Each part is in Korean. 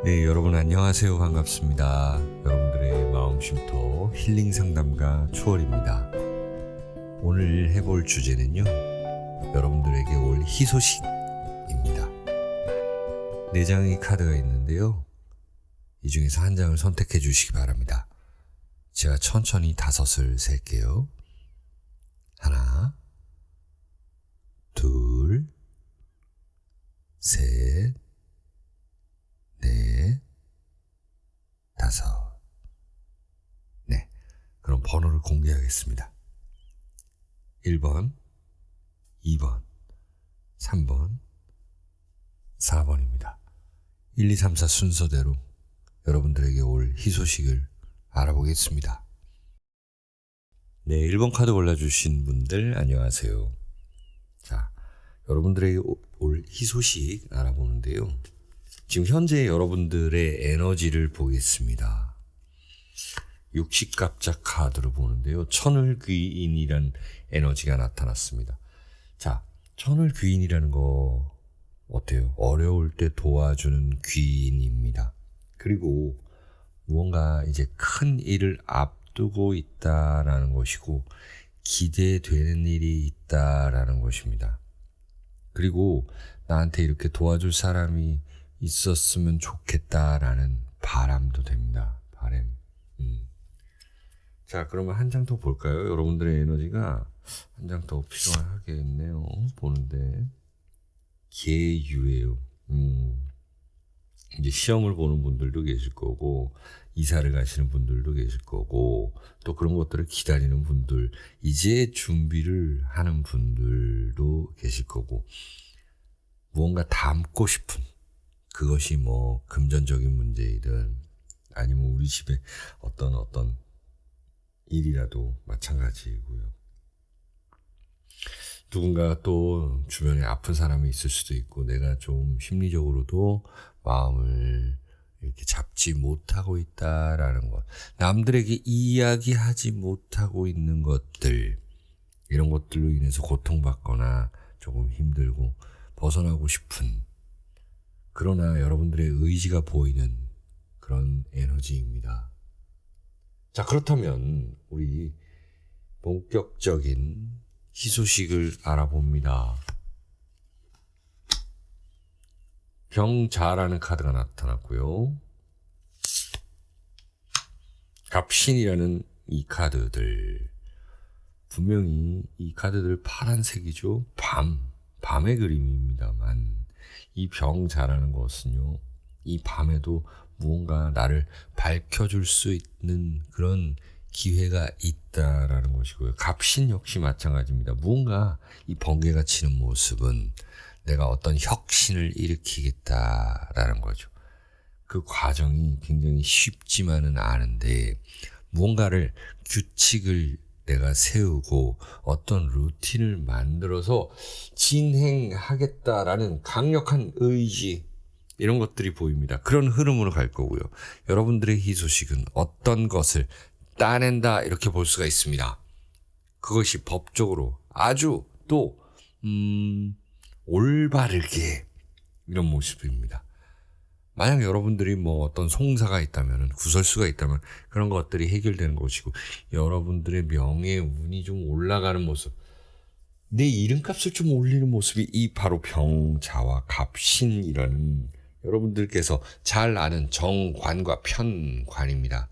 네, 여러분 안녕하세요. 반갑습니다. 여러분들의 마음 쉼터 힐링 상담가 추월입니다. 오늘 해볼 주제는요, 여러분들에게 올 희소식입니다. 4장의 카드가 있는데요, 이 중에서 한 장을 선택해 주시기 바랍니다. 제가 천천히 5을 셀게요. 하나, 둘, 셋, 넷, 5. 네, 그럼 번호를 공개하겠습니다. 1번, 2번, 3번, 4번입니다. 1, 2, 3, 4 순서대로 여러분들에게 올 희소식을 알아보겠습니다. 네, 1번 카드 골라주신 분들 안녕하세요. 자, 여러분들에게 올 희소식 알아보는데요. 지금 현재 여러분들의 에너지를 보겠습니다. 육식갑작 카드로 보는데요. 천을귀인이란 에너지가 나타났습니다. 자, 천을귀인이라는 거 어때요? 어려울 때 도와주는 귀인입니다. 그리고 무언가 이제 큰 일을 앞두고 있다라는 것이고 기대되는 일이 있다라는 것입니다. 그리고 나한테 이렇게 도와줄 사람이 있었으면 좋겠다라는 바람도 됩니다. 바람. 자, 그러면 한 장 더 볼까요? 여러분들의 에너지가 한 장 더 필요하겠네요. 보는데 계유예요. 이제 시험을 보는 분들도 계실 거고 이사를 가시는 분들도 계실 거고 또 그런 것들을 기다리는 분들, 이제 준비를 하는 분들도 계실 거고, 무언가 담고 싶은, 그것이 뭐 금전적인 문제이든 아니면 우리 집에 어떤 일이라도 마찬가지고요. 누군가 또 주변에 아픈 사람이 있을 수도 있고 내가 좀 심리적으로도 마음을 이렇게 잡지 못하고 있다라는 것, 남들에게 이야기하지 못하고 있는 것들, 이런 것들로 인해서 고통받거나 조금 힘들고 벗어나고 싶은, 그러나 여러분들의 의지가 보이는 그런 에너지입니다. 자, 그렇다면 우리 본격적인 희소식을 알아봅니다. 병자라는 카드가 나타났고요. 갑신이라는 이 카드들, 분명히 이 카드들 파란색이죠. 밤의 그림입니다만 이 병자라는 것은요, 이 밤에도 무언가 나를 밝혀줄 수 있는 그런 기회가 있다라는 것이고요. 갑신 역시 마찬가지입니다. 무언가 이 번개가 치는 모습은 내가 어떤 혁신을 일으키겠다라는 거죠. 그 과정이 굉장히 쉽지만은 않은데 무언가를 규칙을 내가 세우고 어떤 루틴을 만들어서 진행하겠다라는 강력한 의지, 이런 것들이 보입니다. 그런 흐름으로 갈 거고요. 여러분들의 희소식은 어떤 것을 따낸다, 이렇게 볼 수가 있습니다. 그것이 법적으로 아주 또 올바르게, 이런 모습입니다. 만약 여러분들이 뭐 어떤 송사가 있다면, 구설수가 있다면 그런 것들이 해결되는 것이고, 여러분들의 명예, 운이 좀 올라가는 모습, 내 이름값을 좀 올리는 모습이 이 바로 병자와 갑신이라는 여러분들께서 잘 아는 정관과 편관입니다.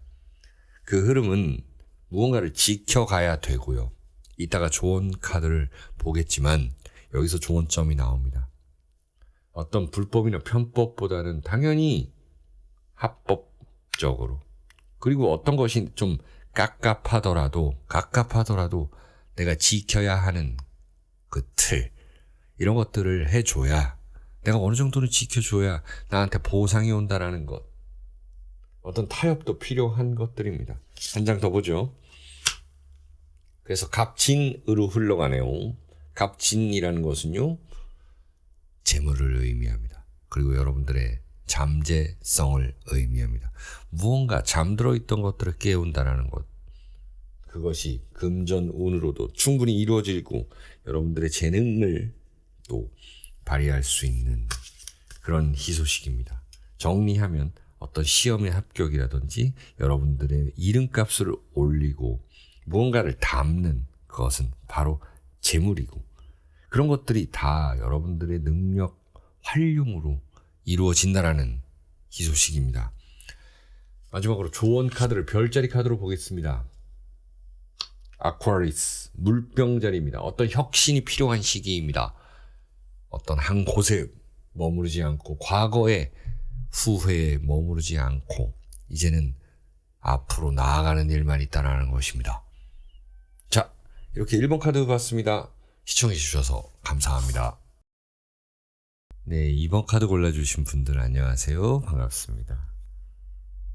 그 흐름은 무언가를 지켜가야 되고요. 이따가 좋은 카드를 보겠지만 여기서 좋은 점이 나옵니다. 어떤 불법이나 편법보다는 당연히 합법적으로, 그리고 어떤 것이 좀 갑갑하더라도 내가 지켜야 하는 그 틀, 이런 것들을 해줘야, 내가 어느 정도는 지켜줘야 나한테 보상이 온다라는 것, 어떤 타협도 필요한 것들입니다. 한 장 더 보죠. 그래서 갑진으로 흘러가네요. 갑진이라는 것은요, 재물을 의미합니다. 그리고 여러분들의 잠재성을 의미합니다. 무언가 잠들어 있던 것들을 깨운다라는 것, 그것이 금전운으로도 충분히 이루어지고 여러분들의 재능을 또 발휘할 수 있는 그런 희소식입니다. 정리하면 어떤 시험의 합격이라든지 여러분들의 이름값을 올리고 무언가를 담는 그것은 바로 재물이고, 그런 것들이 다 여러분들의 능력 활용으로 이루어진다라는 희소식입니다. 마지막으로 조언 카드를 별자리 카드로 보겠습니다. 아쿠아리스, 물병자리입니다. 어떤 혁신이 필요한 시기입니다. 어떤 한 곳에 머무르지 않고 과거에 후회에 머무르지 않고 이제는 앞으로 나아가는 일만 있다는 것입니다. 자, 이렇게 1번 카드 봤습니다. 시청해 주셔서 감사합니다. 네, 2번 카드 골라주신 분들 안녕하세요. 반갑습니다.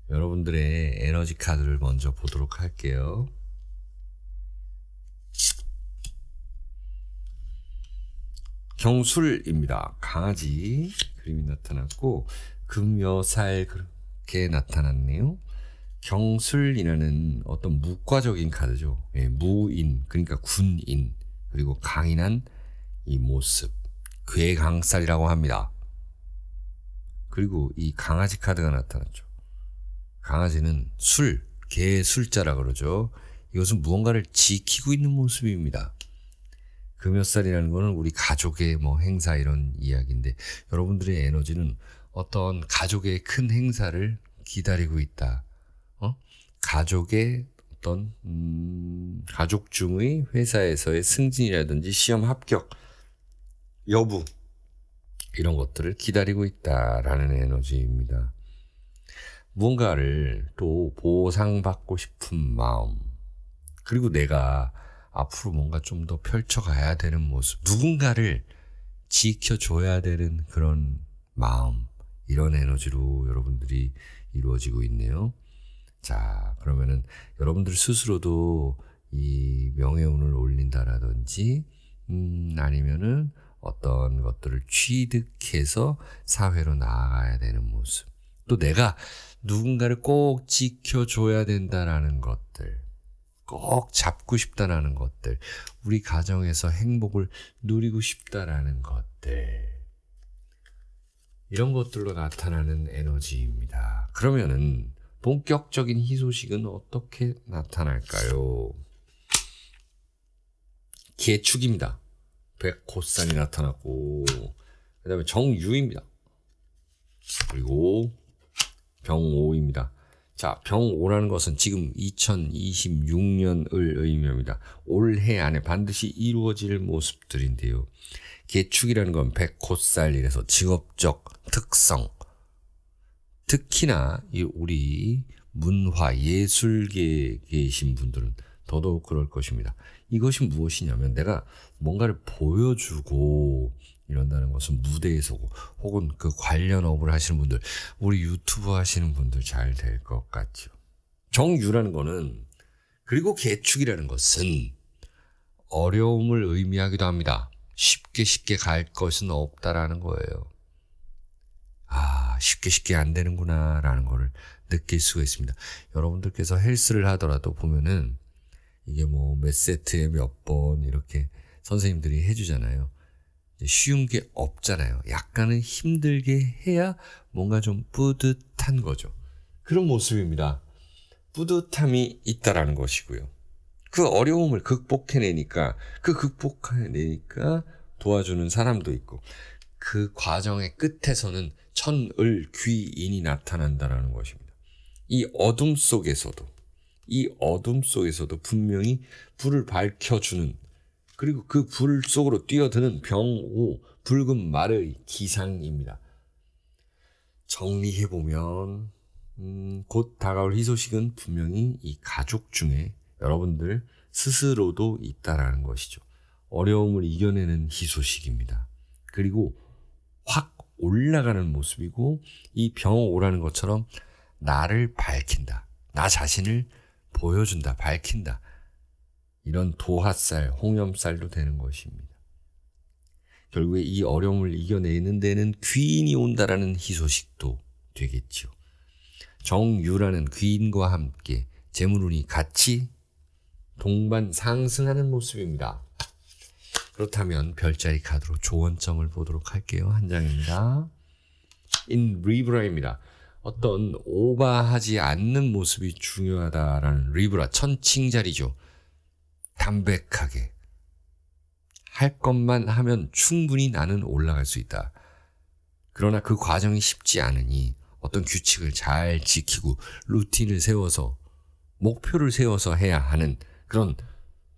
여러분들의 에너지 카드를 먼저 보도록 할게요. 경술입니다. 강아지 그림이 나타났고 금여살 그렇게 나타났네요. 경술이라는 어떤 무과적인 카드죠. 예, 무인, 그러니까 군인, 그리고 강인한 이 모습, 괴강살이라고 합니다. 그리고 이 강아지 카드가 나타났죠. 강아지는 술, 개의 술자라 그러죠. 이것은 무언가를 지키고 있는 모습입니다. 금요살이라는 거는 우리 가족의 뭐 행사 이런 이야기인데, 여러분들의 에너지는 어떤 가족의 큰 행사를 기다리고 있다. 가족의 어떤 가족 중의 회사에서의 승진이라든지 시험 합격 여부, 이런 것들을 기다리고 있다라는 에너지입니다. 무언가를 또 보상받고 싶은 마음, 그리고 내가 앞으로 뭔가 좀 더 펼쳐가야 되는 모습, 누군가를 지켜줘야 되는 그런 마음, 이런 에너지로 여러분들이 이루어지고 있네요. 자, 그러면은 여러분들 스스로도 이 명예운을 올린다라든지 아니면은 어떤 것들을 취득해서 사회로 나아가야 되는 모습, 또 내가 누군가를 꼭 지켜줘야 된다라는 것들, 꼭 잡고 싶다라는 것들, 우리 가정에서 행복을 누리고 싶다라는 것들, 이런 것들로 나타나는 에너지입니다. 그러면은 본격적인 희소식은 어떻게 나타날까요? 개축입니다. 백호산이 나타났고, 그 다음에 정유입니다. 그리고 병오입니다. 자, 병오라는 것은 지금 2026년을 의미합니다. 올해 안에 반드시 이루어질 모습들인데요. 개축이라는 건 백호살이라서 직업적 특성, 특히나 우리 문화 예술계에 계신 분들은 더더욱 그럴 것입니다. 이것이 무엇이냐면, 내가 뭔가를 보여주고 이런다는 것은 무대에서고, 혹은 그 관련 업을 하시는 분들, 우리 유튜브 하시는 분들 잘 될 것 같죠. 정유라는 거는, 그리고 개축이라는 것은 어려움을 의미하기도 합니다. 쉽게 갈 것은 없다라는 거예요. 아, 쉽게 안 되는구나 라는 거를 느낄 수가 있습니다. 여러분들께서 헬스를 하더라도 보면은 이게 뭐 몇 세트에 몇 번 이렇게 선생님들이 해주잖아요. 쉬운 게 없잖아요. 약간은 힘들게 해야 뭔가 좀 뿌듯한 거죠. 그런 모습입니다. 뿌듯함이 있다라는 것이고요. 그 어려움을 극복해내니까 도와주는 사람도 있고, 그 과정의 끝에서는 천을귀인이 나타난다라는 것입니다. 이 어둠 속에서도 분명히 불을 밝혀주는, 그리고 그 불 속으로 뛰어드는 병오, 붉은 말의 기상입니다. 정리해보면 곧 다가올 희소식은 분명히 이 가족 중에 여러분들 스스로도 있다라는 것이죠. 어려움을 이겨내는 희소식입니다. 그리고 확 올라가는 모습이고, 이 병오라는 것처럼 나를 밝힌다, 나 자신을 보여준다, 밝힌다, 이런 도화살, 홍염살도 되는 것입니다. 결국에 이 어려움을 이겨내는 데는 귀인이 온다라는 희소식도 되겠죠. 정유라는 귀인과 함께 재물운이 같이 동반 상승하는 모습입니다. 그렇다면 별자리 카드로 조언점을 보도록 할게요. 한 장입니다. in 리브라입니다. 어떤 오버하지 않는 모습이 중요하다라는 리브라, 천칭자리죠. 담백하게 할 것만 하면 충분히 나는 올라갈 수 있다. 그러나 그 과정이 쉽지 않으니 어떤 규칙을 잘 지키고 루틴을 세워서 목표를 세워서 해야 하는 그런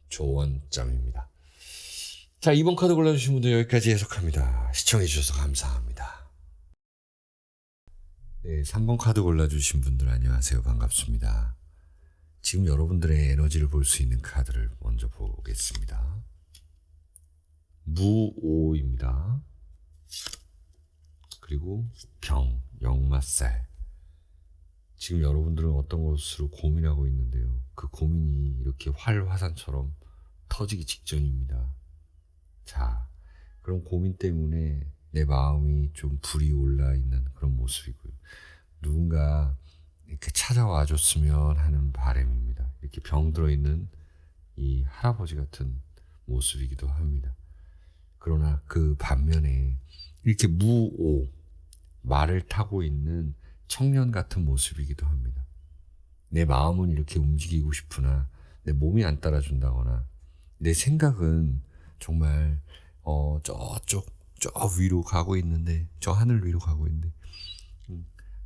조언점입니다. 자, 2번 카드 골라주신 분들 여기까지 해석합니다. 시청해주셔서 감사합니다. 네, 3번 카드 골라주신 분들 안녕하세요. 반갑습니다. 지금 여러분들의 에너지를 볼 수 있는 카드를 먼저 보겠습니다. 무오입니다. 그리고 병, 역마살. 지금 여러분들은 어떤 것으로 고민하고 있는데요. 그 고민이 이렇게 활화산처럼 터지기 직전입니다. 자, 그런 고민 때문에 내 마음이 좀 불이 올라 있는 그런 모습이고요. 누군가 이렇게 찾아와 줬으면 하는 바람입니다. 이렇게 병 들어있는 이 할아버지 같은 모습이기도 합니다. 그러나 그 반면에 이렇게 무오, 말을 타고 있는 청년 같은 모습이기도 합니다. 내 마음은 이렇게 움직이고 싶으나 내 몸이 안 따라준다거나 내 생각은 정말 저 위로 가고 있는데, 저 하늘 위로 가고 있는데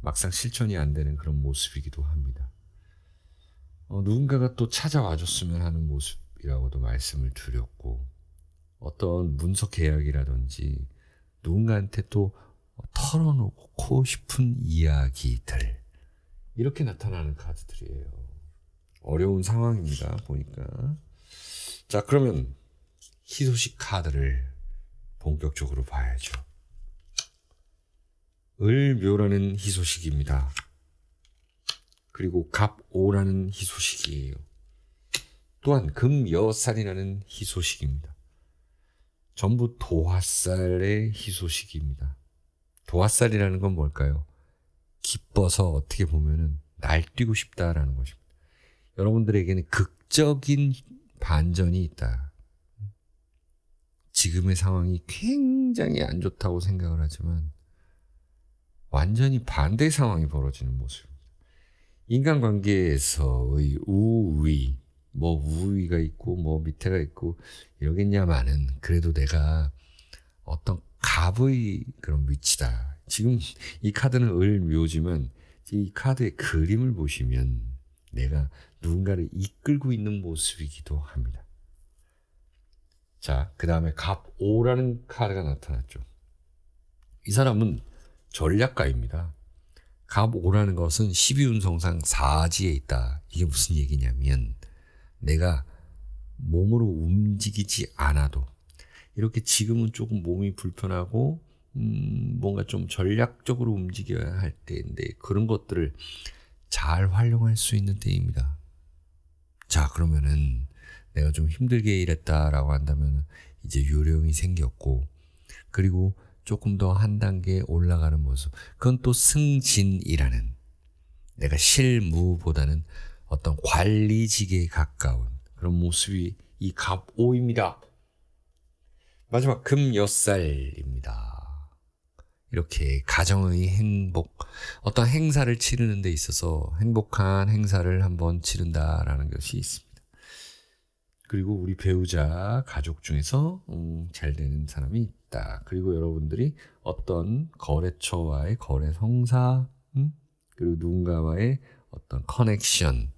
막상 실천이 안 되는 그런 모습이기도 합니다. 누군가가 또 찾아와 줬으면 하는 모습이라고도 말씀을 드렸고, 어떤 문서 계약이라든지 누군가한테 또 털어놓고 싶은 이야기들, 이렇게 나타나는 카드들이에요. 어려운 상황입니다, 보니까. 자, 그러면 희소식 카드를 본격적으로 봐야죠. 을묘라는 희소식입니다. 그리고 갑오라는 희소식이에요. 또한 금여살이라는 희소식입니다. 전부 도화살의 희소식입니다. 도화살이라는 건 뭘까요? 기뻐서 어떻게 보면은 날뛰고 싶다라는 것입니다. 여러분들에게는 극적인 반전이 있다. 지금의 상황이 굉장히 안 좋다고 생각을 하지만 완전히 반대 상황이 벌어지는 모습입니다. 인간관계에서의 우위, 뭐 우위가 있고 뭐 밑에가 있고 이러겠냐마는 그래도 내가 어떤 갑의 그런 위치다. 지금 이 카드는 을묘지만 이 카드의 그림을 보시면 내가 누군가를 이끌고 있는 모습이기도 합니다. 자, 그 다음에 갑오라는 카드가 나타났죠. 이 사람은 전략가입니다. 갑오라는 것은 12운성상 사지에 있다. 이게 무슨 얘기냐면 내가 몸으로 움직이지 않아도 이렇게 지금은 조금 몸이 불편하고 뭔가 좀 전략적으로 움직여야 할 때인데 그런 것들을 잘 활용할 수 있는 때입니다. 자, 그러면은 내가 좀 힘들게 일했다라고 한다면 이제 요령이 생겼고, 그리고 조금 더 한 단계 올라가는 모습, 그건 또 승진이라는, 내가 실무보다는 어떤 관리직에 가까운 그런 모습이 이 갑오입니다. 마지막 금여살입니다. 이렇게 가정의 행복, 어떤 행사를 치르는 데 있어서 행복한 행사를 한번 치른다라는 것이 있습니다. 그리고 우리 배우자, 가족 중에서 잘 되는 사람이 있다. 그리고 여러분들이 어떤 거래처와의 거래 성사, 그리고 누군가와의 어떤 커넥션.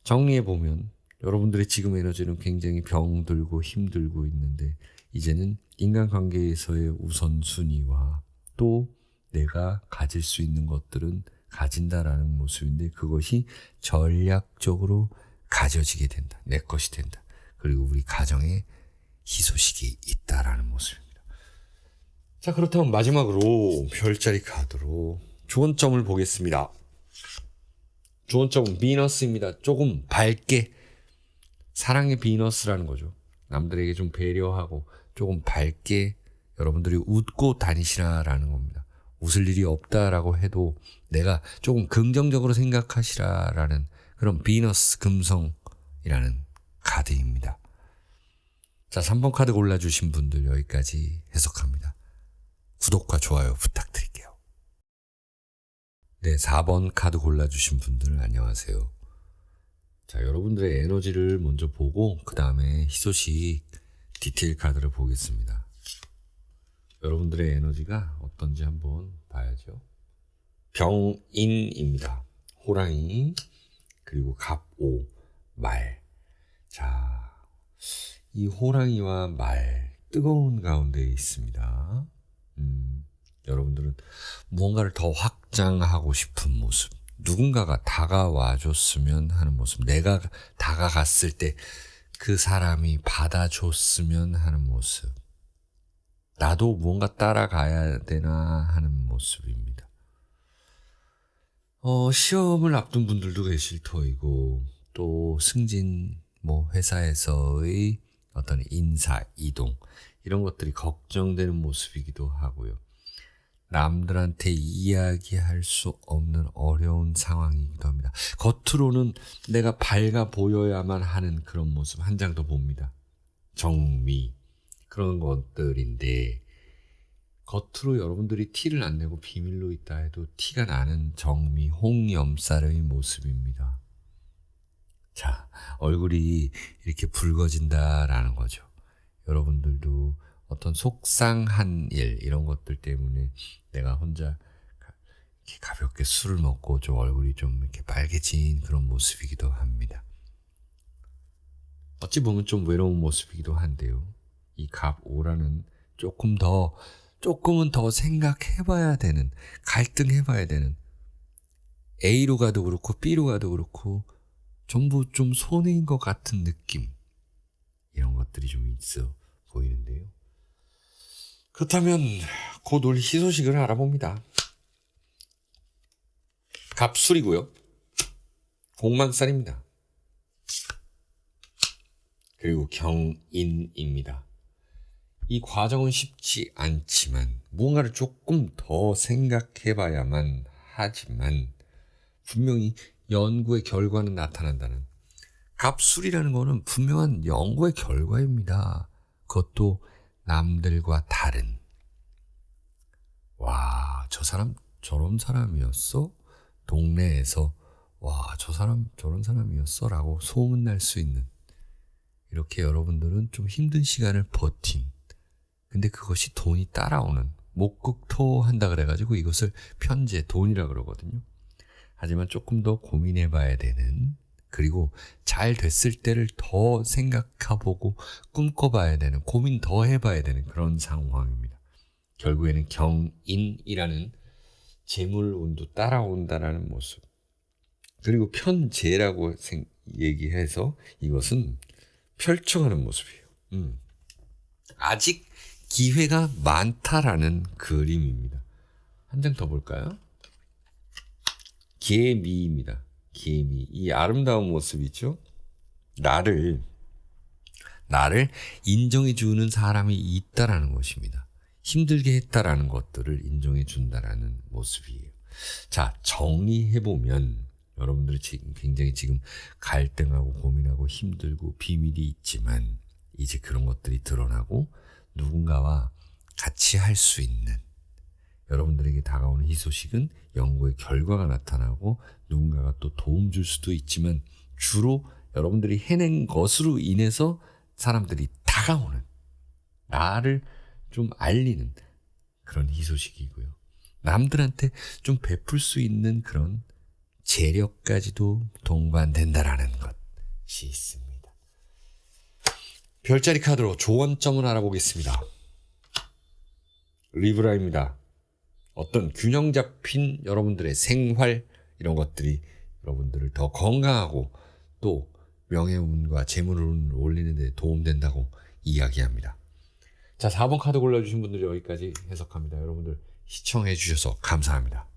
정리해보면 여러분들의 지금 에너지는 굉장히 병들고 힘들고 있는데 이제는 인간관계에서의 우선순위와 또 내가 가질 수 있는 것들은 가진다라는 모습인데 그것이 전략적으로 가져지게 된다. 내 것이 된다. 그리고 우리 가정에 희소식이 있다라는 모습입니다. 자, 그렇다면 마지막으로 별자리 카드로 조언점을 보겠습니다. 조언점은 비너스입니다. 조금 밝게, 사랑의 비너스라는 거죠. 남들에게 좀 배려하고 조금 밝게 여러분들이 웃고 다니시라라는 겁니다. 웃을 일이 없다라고 해도 내가 조금 긍정적으로 생각하시라라는 그런 비너스 금성이라는 카드입니다. 자, 3번 카드 골라주신 분들 여기까지 해석합니다. 구독과 좋아요 부탁드릴게요. 네, 4번 카드 골라주신 분들 안녕하세요. 자, 여러분들의 에너지를 먼저 보고 그 다음에 희소식 디테일 카드를 보겠습니다. 여러분들의 에너지가 어떤지 한번 봐야죠. 병인입니다. 호랑이, 그리고 갑오, 말. 자, 이 호랑이와 말 뜨거운 가운데 있습니다. 여러분들은 무언가를 더 확장하고 싶은 모습, 누군가가 다가와 줬으면 하는 모습, 내가 다가갔을 때 그 사람이 받아줬으면 하는 모습, 나도 무언가 따라가야 되나 하는 모습입니다. 시험을 앞둔 분들도 계실 터이고, 또 승진, 회사에서의 어떤 인사, 이동, 이런 것들이 걱정되는 모습이기도 하고요. 남들한테 이야기할 수 없는 어려운 상황이기도 합니다. 겉으로는 내가 밝아 보여야만 하는 그런 모습 한 장 더 봅니다. 정미, 그런 것들인데 겉으로 여러분들이 티를 안 내고 비밀로 있다 해도 티가 나는 정미, 홍염살의 모습입니다. 자, 얼굴이 이렇게 붉어진다라는 거죠. 여러분들도 어떤 속상한 일, 이런 것들 때문에 내가 혼자 이렇게 가볍게 술을 먹고 좀 얼굴이 좀 이렇게 빨개진 그런 모습이기도 합니다. 어찌 보면 좀 외로운 모습이기도 한데요. 이 갑오라는 조금은 더 생각해봐야 되는, 갈등해봐야 되는, A로 가도 그렇고 B로 가도 그렇고 전부 좀 손해인 것 같은 느낌, 이런 것들이 좀 있어 보이는데요. 그렇다면 곧 올 희소식을 알아봅니다. 갑술이고요. 공망살입니다. 그리고 경인입니다. 이 과정은 쉽지 않지만 무언가를 조금 더 생각해봐야만 하지만 분명히 연구의 결과는 나타난다는, 갑술이라는 거는 분명한 연구의 결과입니다. 그것도 남들과 다른. 와, 저 사람 저런 사람이었어? 동네에서 와, 저 사람 저런 사람이었어? 라고 소문날 수 있는, 이렇게 여러분들은 좀 힘든 시간을 버틴, 근데 그것이 돈이 따라오는, 목극토한다 그래가지고 이것을 편재, 돈이라 그러거든요. 하지만 조금 더 고민해 봐야 되는, 그리고 잘 됐을 때를 더 생각해보고 꿈꿔봐야 되는, 고민 더 해봐야 되는 그런 상황입니다. 결국에는 경인이라는 재물운도 따라온다라는 모습, 그리고 편재라고 얘기해서 이것은 펼쳐가는 모습이에요. 아직 기회가 많다라는 그림입니다. 한 장 더 볼까요? 개미입니다. 개미. 이 아름다운 모습이죠. 나를 인정해주는 사람이 있다라는 것입니다. 힘들게 했다라는 것들을 인정해준다라는 모습이에요. 자, 정리해보면 여러분들이 굉장히 지금 갈등하고 고민하고 힘들고 비밀이 있지만 이제 그런 것들이 드러나고 누군가와 같이 할 수 있는, 여러분들에게 다가오는 희소식은 연구의 결과가 나타나고 누군가가 또 도움 줄 수도 있지만 주로 여러분들이 해낸 것으로 인해서 사람들이 다가오는, 나를 좀 알리는 그런 희소식이고요. 남들한테 좀 베풀 수 있는 그런 재력까지도 동반된다라는 것이 있습니다. 별자리 카드로 조언점을 알아보겠습니다. 리브라입니다. 어떤 균형 잡힌 여러분들의 생활, 이런 것들이 여러분들을 더 건강하고 또 명예운과 재물운을 올리는 데 도움된다고 이야기합니다. 자, 4번 카드 골라주신 분들이 여기까지 해석합니다. 여러분들 시청해 주셔서 감사합니다.